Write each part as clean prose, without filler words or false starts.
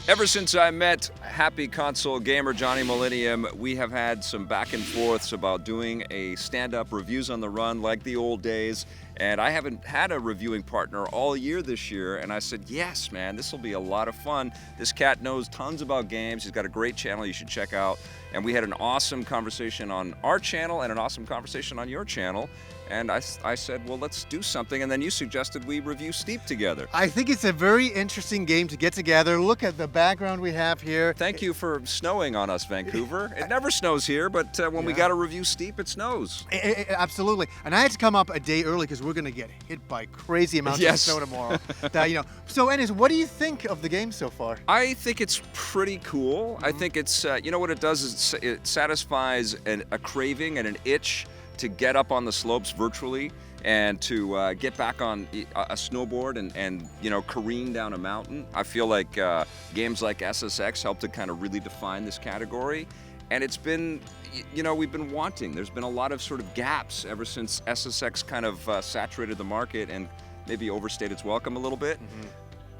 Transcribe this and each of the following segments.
Ever since I met happy console gamer Johnny Millennium, we have had some back and forths about doing a stand-up reviews on the run like the old days. And I haven't had a reviewing partner all year this year. And I said, yes, man, this will be a lot of fun. This cat knows tons about games. He's got a great channel you should check out. And we had an awesome conversation on our channel and an awesome conversation on your channel. And I said, well, let's do something. And then you suggested we review Steep together. I think it's a very interesting game to get together. Look at the background we have here. Thank you for snowing on us, Vancouver. It never snows here, but when we got to review Steep, it snows. Absolutely. And I had to come up a day early because we're going to get hit by crazy amounts of snow tomorrow. So anyways, what do you think of the game so far? I think it's pretty cool. I think it's, you know what it does is it satisfies a craving and an itch to get up on the slopes virtually and to get back on a snowboard and careen down a mountain. I feel like games like SSX help to kind of really define this category. And it's been, we've been wanting. There's been a lot of sort of gaps ever since SSX kind of saturated the market and maybe overstayed its welcome a little bit.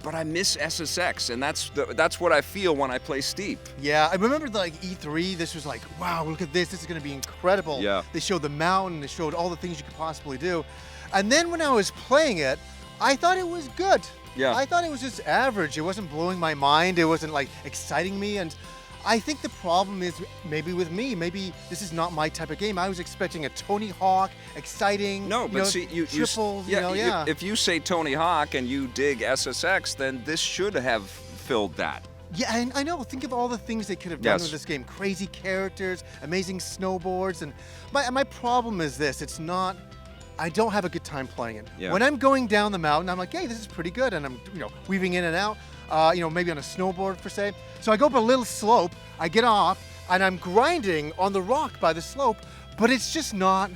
But I miss SSX, and that's what I feel when I play Steep. Yeah, I remember like E3, this was like, wow, look at this is going to be incredible. Yeah. They showed the mountain, they showed all the things you could possibly do. And then when I was playing it, I thought it was good. Yeah. I thought it was just average. It wasn't blowing my mind. It wasn't like exciting me. And I think the problem is maybe with me. Maybe this is not my type of game. I was expecting a Tony Hawk, exciting. No, but see, triples. If you say Tony Hawk and you dig SSX, then this should have filled that. Yeah, and I know. Think of all the things they could have done with this game. Crazy characters, amazing snowboards, and my problem is this: it's not. I don't have a good time playing it. Yeah. When I'm going down the mountain, I'm like, hey, this is pretty good, and I'm weaving in and out. Maybe on a snowboard per se. So I go up a little slope, I get off, and I'm grinding on the rock by the slope, but it's just not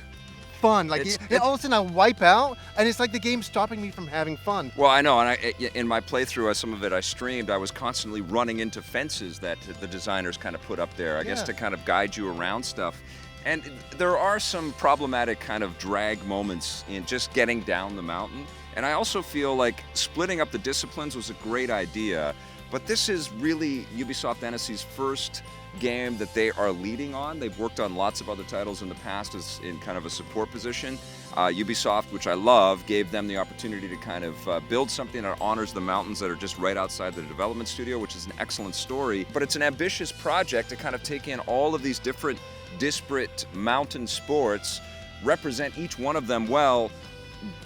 fun. Like all of a sudden I wipe out, and it's like the game's stopping me from having fun. Well, I know, and in my playthrough, some of it I streamed, I was constantly running into fences that the designers kind of put up there, I guess to kind of guide you around stuff. And there are some problematic kind of drag moments in just getting down the mountain. And I also feel like splitting up the disciplines was a great idea, but this is really Ubisoft NSC's first game that they are leading on. They've worked on lots of other titles in the past as in kind of a support position. Ubisoft, which I love, gave them the opportunity to kind of build something that honors the mountains that are just right outside the development studio, which is an excellent story. But it's an ambitious project to kind of take in all of these different disparate mountain sports, represent each one of them well,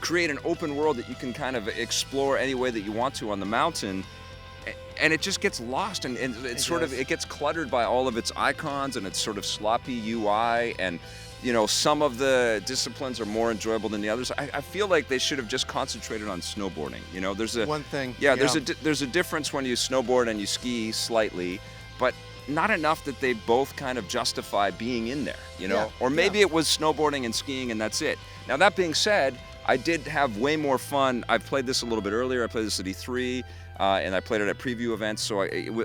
create an open world that you can kind of explore any way that you want to on the mountain, and it just gets lost and it gets cluttered by all of its icons and its sort of sloppy UI, and some of the disciplines are more enjoyable than the others. I feel like they should have just concentrated on snowboarding. There's one thing. There's a difference when you snowboard and you ski slightly, but not enough that they both kind of justify being in there, or maybe it was snowboarding and skiing and that's it. Now that being said, I did have way more fun. I've played this a little bit earlier. I played this at E3, and I played it at preview events. So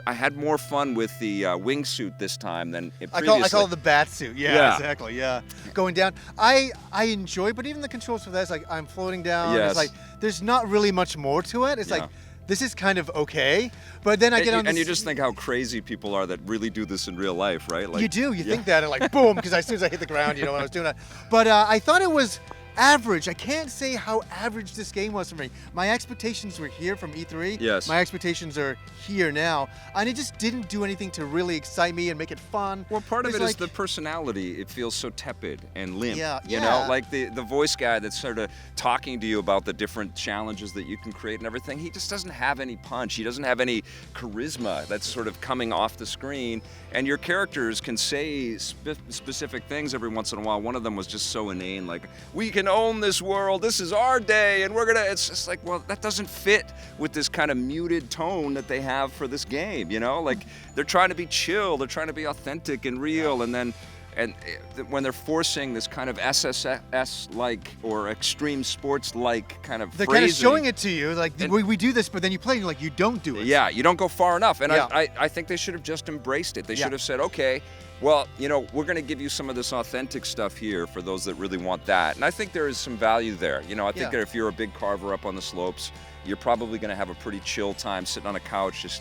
I had more fun with the wingsuit this time than previously. I call it the bat suit. Yeah, exactly. Yeah, going down. I enjoy, but even the controls for that, it's like I'm floating down. Yes. It's like there's not really much more to it. It's like this is kind of okay, but then I get on this. And you just think how crazy people are that really do this in real life, right? Like, you do. You think that, and like boom, because as soon as I hit the ground, when I was doing that. But I thought it was average. I can't say how average this game was for me. My expectations were here from E3. Yes. My expectations are here now. And it just didn't do anything to really excite me and make it fun. Well, part of it is the personality. It feels so tepid and limp. Yeah. Like the voice guy that's sort of talking to you about the different challenges that you can create and everything. He just doesn't have any punch. He doesn't have any charisma that's sort of coming off the screen. And your characters can say specific things every once in a while. One of them was just so inane, like, we can own this world, this is our day, and it's just like, well, that doesn't fit with this kind of muted tone that they have for this game, like they're trying to be chill, they're trying to be authentic and real, and when they're forcing this kind of SSS-like or extreme sports-like kind of they're phrasing, kind of showing it to you, like, we do this, but then you play and you're like, you don't do it. Yeah, you don't go far enough, and I think they should have just embraced it. They should have said, okay, well, we're going to give you some of this authentic stuff here for those that really want that. And I think there is some value there. I think that if you're a big carver up on the slopes, you're probably going to have a pretty chill time sitting on a couch, just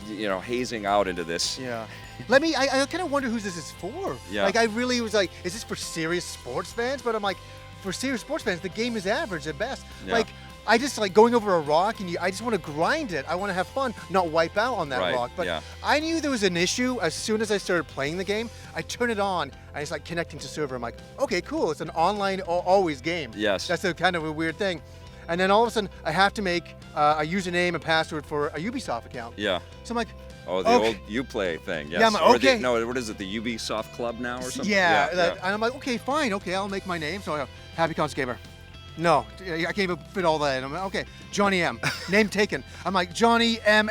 hazing out into this. Yeah. I kind of wonder who this is for. Yeah. Like, I really was like, is this for serious sports fans? But I'm like, for serious sports fans, the game is average at best. Yeah. Like, I just like going over a rock and I just want to grind it. I want to have fun, not wipe out on that Right, rock. But yeah. I knew there was an issue as soon as I started playing the game. I turn it on and it's like connecting to server. I'm like, okay, cool. It's an online always game. Yes. That's a kind of a weird thing. And then all of a sudden, I have to make a username and password for a Ubisoft account. Yeah. So I'm like, Oh, the old Uplay thing. Yes. Yeah, I'm like, Or okay. no, what is it? The Ubisoft Club now or something? Yeah, and I'm like, okay, fine, okay, I'll make my name. So I go, Happy Cons Gamer. No, I can't even fit all that in. I'm like, okay, Johnny M. Name taken. I'm like, Johnny M.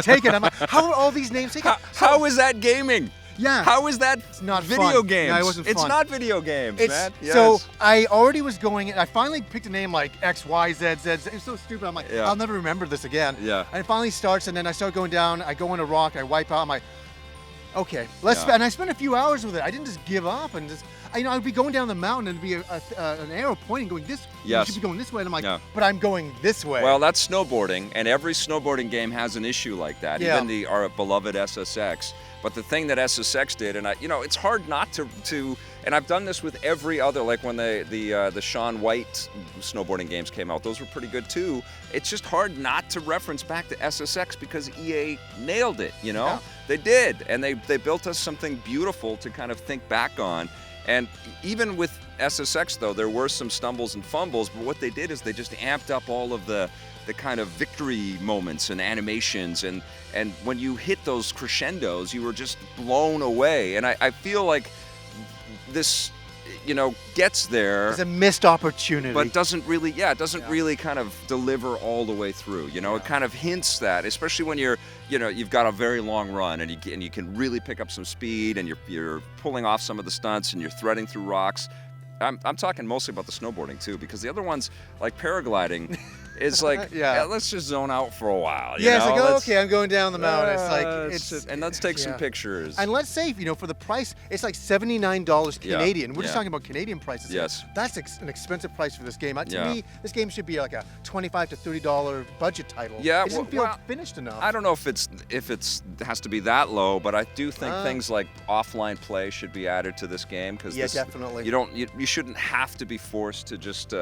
Taken. I'm like, how are all these names taken? How is that gaming? Yeah. How is that not video fun. games? No, it wasn't It's fun. not video games, man. Yes. So I already was going, and I finally picked a name like X, Y, Z, Z. It's so stupid. I'm like, Yeah. I'll never remember this again. Yeah. And it finally starts, and then I start going down. I go on a rock. I wipe out. I'm like, okay, let's. Yeah. And I spent a few hours with it. I didn't just give up and just. I'd be going down the mountain and there'd be an arrow pointing, going this. Yes. You should be going this way. And I'm like, Yeah. but I'm going this way. Well, that's snowboarding, and every snowboarding game has an issue like that. Yeah. Even our beloved SSX. But the thing that SSX did, and it's hard not to, and I've done this with every other, like when the Shaun White snowboarding games came out, those were pretty good too. It's just hard not to reference back to SSX because EA nailed it. Yeah. They did, and they built us something beautiful to kind of think back on. And even with SSX, though, there were some stumbles and fumbles, but what they did is they just amped up all of the kind of victory moments and animations, and when you hit those crescendos, you were just blown away. And I feel like this, gets there. it's a missed opportunity. But doesn't really, really kind of deliver all the way through. It kind of hints that, especially when you've got a very long run and you can really pick up some speed and you're pulling off some of the stunts and you're threading through rocks. I'm talking mostly about the snowboarding too, because the other ones like paragliding is like, Yeah. let's just zone out for a while. yeah, it's like, Let's- okay, I'm going down the mountain. It's like, and let's take some yeah. pictures. And let's say, for the price, it's like $79 Yeah, Canadian. We're just yeah. talking about Canadian prices. here. Yes. That's an expensive price for this game. To Yeah. me, this game should be like a $25 to $30 budget title. Yeah, It doesn't well- feel well, finished enough. I don't know if it has to be that low, but I do think Ah. things like offline play should be added to this game because Yeah, definitely. you shouldn't have to be forced to just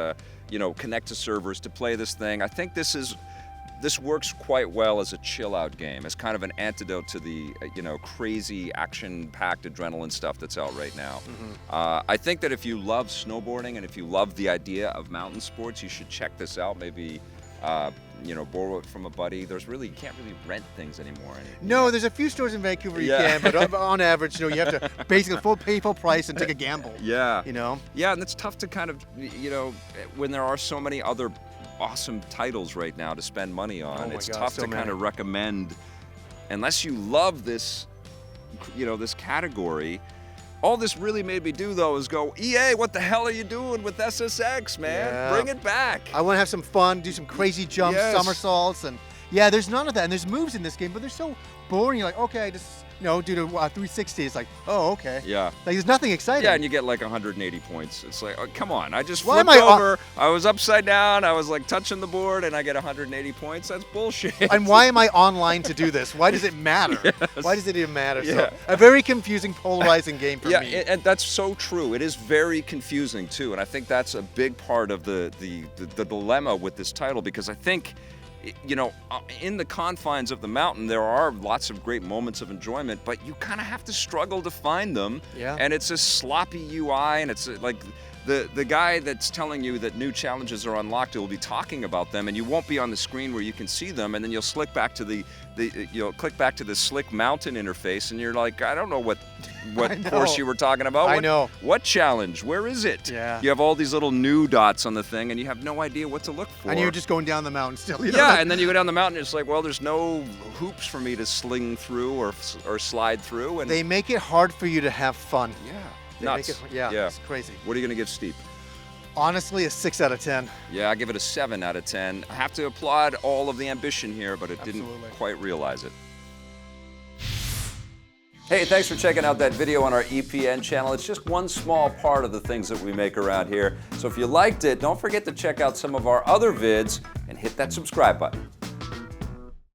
connect to servers to play this thing. I think this works quite well as a chill out game, as kind of an antidote to the crazy action-packed adrenaline stuff that's out right now. I think that if you love snowboarding and if you love the idea of mountain sports, you should check this out. Maybe borrow it from a buddy. You can't really rent things anymore. No, there's a few stores in Vancouver you Yeah. can, but on average, you have to basically pay full price and take a gamble. Yeah. Yeah, and it's tough to kind of, when there are so many other awesome titles right now to spend money on, Oh my it's God, tough so to kind many. of recommend, unless you love this, this category. All this really made me do, though, is go, EA, what the hell are you doing with SSX, man? Yeah. Bring it back. I want to have some fun, do some crazy jumps, Yes. somersaults, and yeah, there's none of that. And there's moves in this game, but they're so boring. You're like, okay, just do the 360. It's like, oh, okay. Yeah. Like there's nothing exciting. Yeah, and you get like 180 points. It's like, oh, come on. I just Why am flipped I over. I was upside down. I was like touching the board, and I get 180 points. That's bullshit. And why am I online to do this? Why does it matter? Yes. Why does it even matter? Yeah. So a very confusing, polarizing game for Yeah, me. and that's so true. It is very confusing too, and I think that's a big part of the dilemma with this title, because I think, in the confines of the mountain, there are lots of great moments of enjoyment, but you kind of have to struggle to find them. Yeah. And it's a sloppy UI, and it's like the guy that's telling you that new challenges are unlocked will be talking about them, and you won't be on the screen where you can see them, and then you'll click back to the slick mountain interface, and you're like, I don't know what I know. course you were talking about. I know. What challenge? Where is it? Yeah. You have all these little new dots on the thing, and you have no idea what to look for. And you're just going down the mountain still. You know? Yeah, and then you go down the mountain, and it's like, well, there's no hoops for me to sling through or slide through, and They make it hard for you to have fun. yeah, They nuts. Make it, yeah, yeah. it's crazy. What are you gonna give Steep? Honestly, a 6 out of 10. Yeah, I give it a 7 out of 10. I have to applaud all of the ambition here, but it Absolutely. didn't quite realize it. Hey, thanks for checking out that video on our EPN channel. It's just one small part of the things that we make around here. So if you liked it, don't forget to check out some of our other vids and hit that subscribe button.